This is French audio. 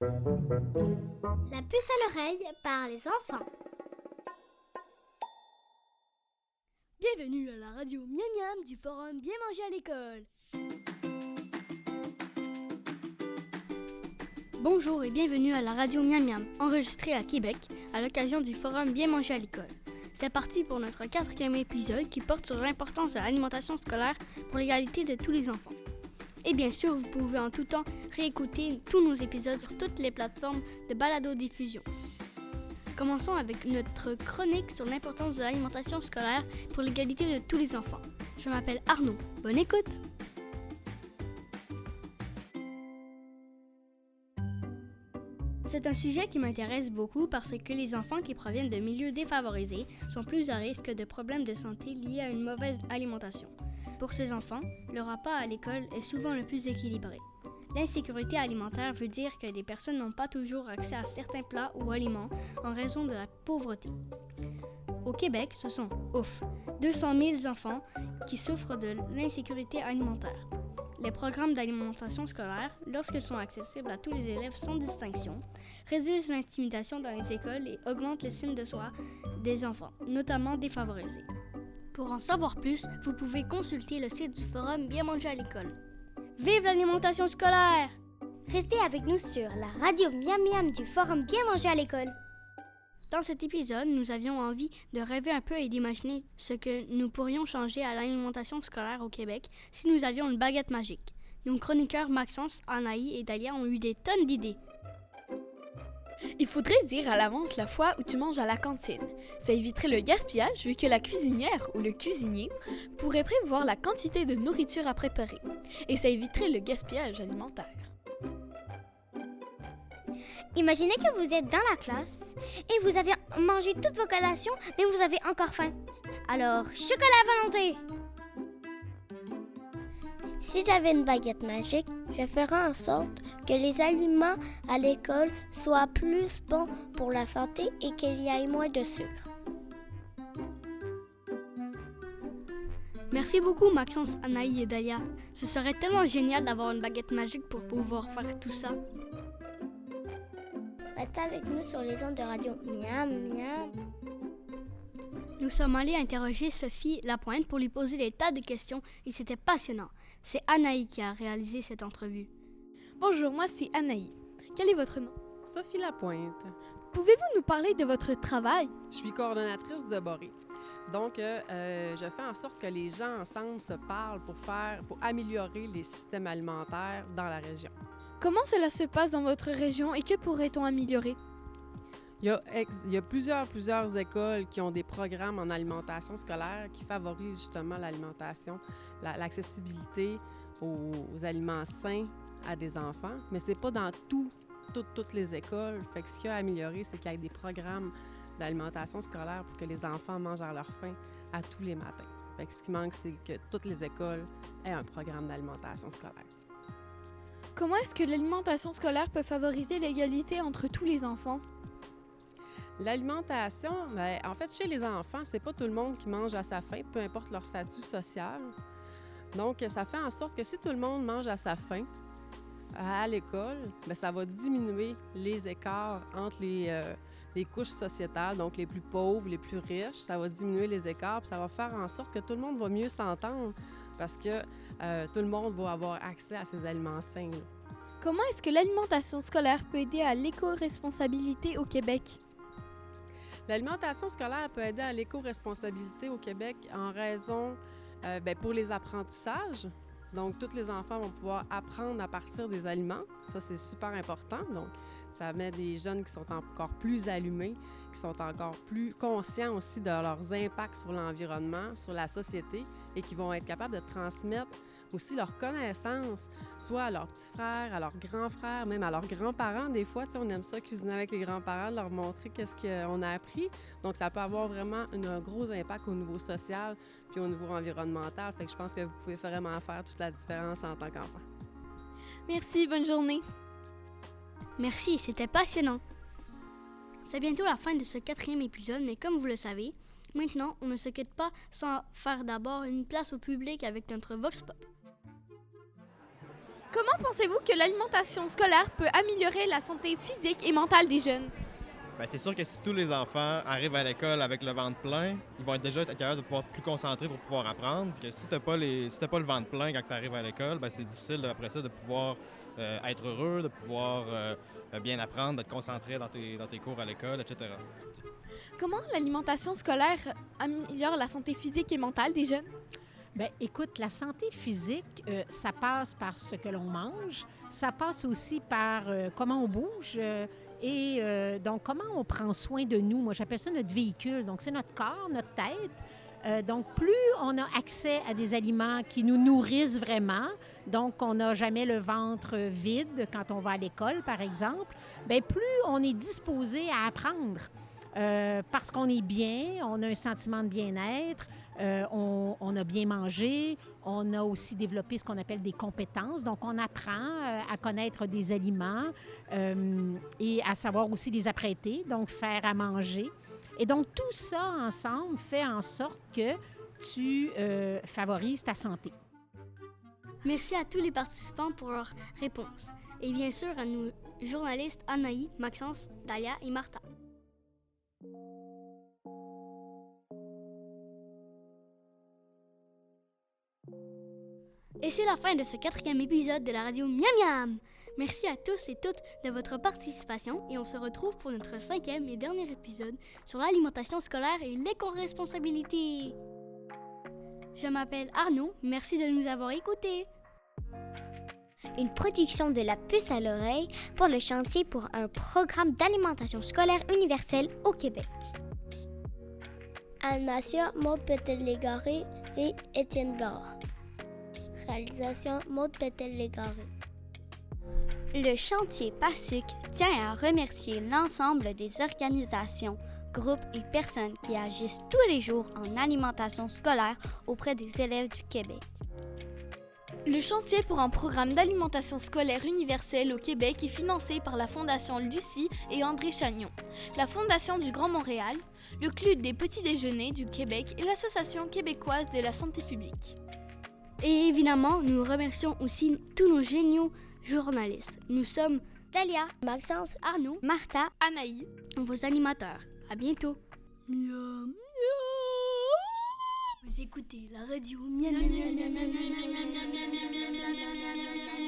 La puce à l'oreille par les enfants. Bienvenue à la radio Miam Miam du forum Bien manger à l'école. Bonjour et bienvenue à la radio Miam Miam, enregistrée à Québec à l'occasion du forum Bien manger à l'école. C'est parti pour notre 4e épisode qui porte sur l'importance de l'alimentation scolaire pour l'égalité de tous les enfants. Et bien sûr, vous pouvez en tout temps réécouter tous nos épisodes sur toutes les plateformes de balado-diffusion. Commençons avec notre chronique sur l'importance de l'alimentation scolaire pour l'égalité de tous les enfants. Je m'appelle Arnaud. Bonne écoute! C'est un sujet qui m'intéresse beaucoup parce que les enfants qui proviennent de milieux défavorisés sont plus à risque de problèmes de santé liés à une mauvaise alimentation. Pour ces enfants, le repas à l'école est souvent le plus équilibré. L'insécurité alimentaire veut dire que les personnes n'ont pas toujours accès à certains plats ou aliments en raison de la pauvreté. Au Québec, ce sont 200 000 enfants qui souffrent de l'insécurité alimentaire. Les programmes d'alimentation scolaire, lorsqu'ils sont accessibles à tous les élèves sans distinction, réduisent l'intimidation dans les écoles et augmentent l'estime de soi des enfants, notamment défavorisés. Pour en savoir plus, vous pouvez consulter le site du forum Bien manger à l'école. Vive l'alimentation scolaire! Restez avec nous sur la radio Miam Miam du forum Bien manger à l'école. Dans cet épisode, nous avions envie de rêver un peu et d'imaginer ce que nous pourrions changer à l'alimentation scolaire au Québec si nous avions une baguette magique. Nos chroniqueurs Maxence, Anaï et Dalia ont eu des tonnes d'idées. Il faudrait dire à l'avance la fois où tu manges à la cantine. Ça éviterait le gaspillage vu que la cuisinière ou le cuisinier pourrait prévoir la quantité de nourriture à préparer. Et ça éviterait le gaspillage alimentaire. Imaginez que vous êtes dans la classe et vous avez mangé toutes vos collations, mais vous avez encore faim. Alors, chocolat à volonté! Si j'avais une baguette magique, je ferais en sorte que les aliments à l'école soient plus bons pour la santé et qu'il y ait moins de sucre. Merci beaucoup Maxence, Anaï et Dalia. Ce serait tellement génial d'avoir une baguette magique pour pouvoir faire tout ça. Restez avec nous sur les ondes de radio Miam Miam. Nous sommes allés interroger Sophie Lapointe pour lui poser des tas de questions et c'était passionnant. C'est Anaï qui a réalisé cette entrevue. Bonjour, moi c'est Anaï. Quel est votre nom? Sophie Lapointe. Pouvez-vous nous parler de votre travail? Je suis coordonnatrice de Boré. Donc, je fais en sorte que les gens ensemble se parlent pour améliorer les systèmes alimentaires dans la région. Comment cela se passe dans votre région et que pourrait-on améliorer? Il y a plusieurs écoles qui ont des programmes en alimentation scolaire qui favorisent justement l'alimentation, l'accessibilité aux aliments sains à des enfants, mais c'est pas dans toutes les écoles. Fait que ce qu'il y a à améliorer, c'est qu'il y ait des programmes d'alimentation scolaire pour que les enfants mangent à leur faim à tous les matins. Fait que ce qui manque, c'est que toutes les écoles aient un programme d'alimentation scolaire. Comment est-ce que l'alimentation scolaire peut favoriser l'égalité entre tous les enfants? L'alimentation, en fait, chez les enfants, c'est pas tout le monde qui mange à sa faim, peu importe leur statut social. Donc, ça fait en sorte que si tout le monde mange à sa faim à l'école, ça va diminuer les écarts entre les couches sociétales, donc les plus pauvres, les plus riches. Ça va diminuer les écarts, puis ça va faire en sorte que tout le monde va mieux s'entendre parce que tout le monde va avoir accès à ces aliments sains. Comment est-ce que l'alimentation scolaire peut aider à l'éco-responsabilité au Québec? L'alimentation scolaire peut aider à l'éco-responsabilité au Québec en raison pour les apprentissages. Donc, tous les enfants vont pouvoir apprendre à partir des aliments. Ça, c'est super important. Donc, ça met des jeunes qui sont encore plus allumés, qui sont encore plus conscients aussi de leurs impacts sur l'environnement, sur la société et qui vont être capables de transmettre aussi leurs connaissances, soit à leurs petits frères, à leurs grands frères, même à leurs grands-parents. Des fois, on aime ça cuisiner avec les grands-parents, leur montrer qu'est-ce qu'on a appris. Donc, ça peut avoir vraiment un gros impact au niveau social puis au niveau environnemental. Fait que je pense que vous pouvez vraiment faire toute la différence en tant qu'enfant. Merci, bonne journée. Merci, c'était passionnant. C'est bientôt la fin de ce 4e épisode, mais comme vous le savez, maintenant, on ne se quitte pas sans faire d'abord une place au public avec notre Vox Pop. Comment pensez-vous que l'alimentation scolaire peut améliorer la santé physique et mentale des jeunes? Bien, c'est sûr que si tous les enfants arrivent à l'école avec le ventre plein, ils vont déjà être capables de pouvoir être plus concentrés pour pouvoir apprendre. Puis que si tu n'as pas le ventre plein quand tu arrives à l'école, bien, c'est difficile après ça de pouvoir être heureux, de pouvoir bien apprendre, d'être concentré dans tes cours à l'école, etc. Comment l'alimentation scolaire améliore la santé physique et mentale des jeunes? Bien, écoute, la santé physique, ça passe par ce que l'on mange, ça passe aussi par comment on bouge donc comment on prend soin de nous. Moi, j'appelle ça notre véhicule. Donc, c'est notre corps, notre tête. Donc, plus on a accès à des aliments qui nous nourrissent vraiment, donc on n'a jamais le ventre vide quand on va à l'école, par exemple, bien, plus on est disposé à apprendre. Parce qu'on est bien, on a un sentiment de bien-être, on a bien mangé, on a aussi développé ce qu'on appelle des compétences. Donc, on apprend à connaître des aliments et à savoir aussi les apprêter, donc faire à manger. Et donc, tout ça ensemble fait en sorte que tu favorises ta santé. Merci à tous les participants pour leurs réponses. Et bien sûr à nos journalistes Anaï, Maxence, Dalia et Martha. Et c'est la fin de ce 4e épisode de la radio Miam Miam. Merci à tous et toutes de votre participation et on se retrouve pour notre 5e et dernier épisode sur l'alimentation scolaire et l'éco-responsabilité. Je m'appelle Arnaud, merci de nous avoir écoutés. Une production de la puce à l'oreille pour le chantier pour un programme d'alimentation scolaire universelle au Québec. Animation Maude Pétel-Légaré et Étienne Blard. Réalisation Maude Pétel-Légaré. Le chantier PASUC tient à remercier l'ensemble des organisations, groupes et personnes qui agissent tous les jours en alimentation scolaire auprès des élèves du Québec. Le chantier pour un programme d'alimentation scolaire universelle au Québec est financé par la Fondation Lucie et André Chagnon, la Fondation du Grand Montréal, le Club des Petits Déjeuners du Québec et l'Association québécoise de la santé publique. Et évidemment, nous remercions aussi tous nos géniaux journalistes. Nous sommes Dalia, Maxence, Arnaud, Martha, Anaï, vos animateurs. À bientôt. Miam, miam. Vous écoutez la radio Miam, miam, miam, miam, miam, miam, miam, miam, miam, miam, miam, miam, miam, miam, miam.